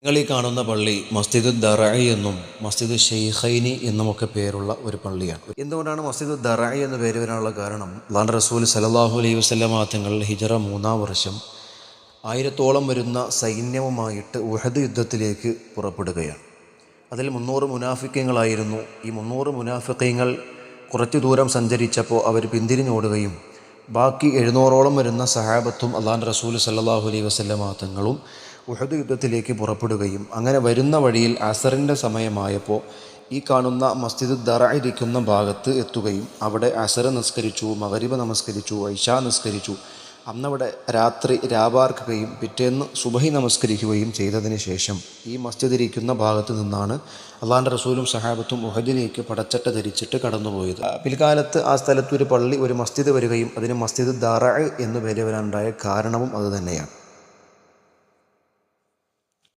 നിങ്ങൾ ഈ കാണുന്ന പള്ളി മസ്ജിദ് ദറഇ എന്നും മസ്ജിദ് ഷെയ്ഖൈനി എന്നുമൊക്കെ പേരുള്ള ഒരു പള്ളിയാണ്. എന്തുകൊണ്ടാണ് മസ്ജിദ് ദറഇ എന്ന് പേര് വരാനുള്ള കാരണം? അല്ലാഹുവിൻ്റെ റസൂൽ സല്ലല്ലാഹു അലൈഹി വസല്ലമ തങ്ങൾ ഹിജറ 3-ാം വർഷം 1000-ഓളം വരുന്ന സൈന്യവുമായിട്ട് ഉഹദ് യുദ്ധത്തിലേക്ക് പുറപ്പെടുകയാണ്. അതിൽ 300 മുനാഫിക്കീങ്ങളായിരുന്നു. ഈ 300 മുനാഫിക്കീങ്ങൾ കുറച്ചു ദൂരം സഞ്ചരിച്ചപ്പോൾ അവർ പിന്തിരിഞ്ഞോടുകയും ബാക്കി 700-ഓളം വരുന്ന സഹാബത്തും അല്ലാഹുവിൻ്റെ റസൂൽ സല്ലല്ലാഹു അലൈഹി വസല്ലമ തങ്ങളും ഉഹദ് യുദ്ധത്തിലേക്ക് പുറപ്പെടുകയും അങ്ങനെ വരുന്ന വഴിയിൽ അസറിൻ്റെ സമയമായപ്പോൾ ഈ കാണുന്ന മസ്ജിദ് ദറഇ ഇരിക്കുന്ന ഭാഗത്ത് എത്തുകയും അവിടെ അസർ നിസ്കരിച്ചു, മഗ്രിബ് നമസ്കരിച്ചു, ഇശാ നിസ്കരിച്ചു. അന്നവിടെ രാത്രി രാപാർക്കുകയും പിറ്റേന്ന് സുബഹി നമസ്കരിക്കുകയും ചെയ്തതിന് ശേഷം ഈ മസ്ജിദ് ഇരിക്കുന്ന ഭാഗത്ത് നിന്നാണ് അല്ലാഹുവിൻ്റെ റസൂലും സഹാബത്തും ഉഹദിലേക്ക് പടച്ചട്ട ധരിച്ചിട്ട് കടന്നുപോയത്. പിൽക്കാലത്ത് ആ സ്ഥലത്തൊരു പള്ളി, ഒരു മസ്ജിദ് വരികയും അതിന് മസ്ജിദ് ദറഇ എന്ന് പേര് വരാനുണ്ടായ കാരണവും അതുതന്നെയാണ്.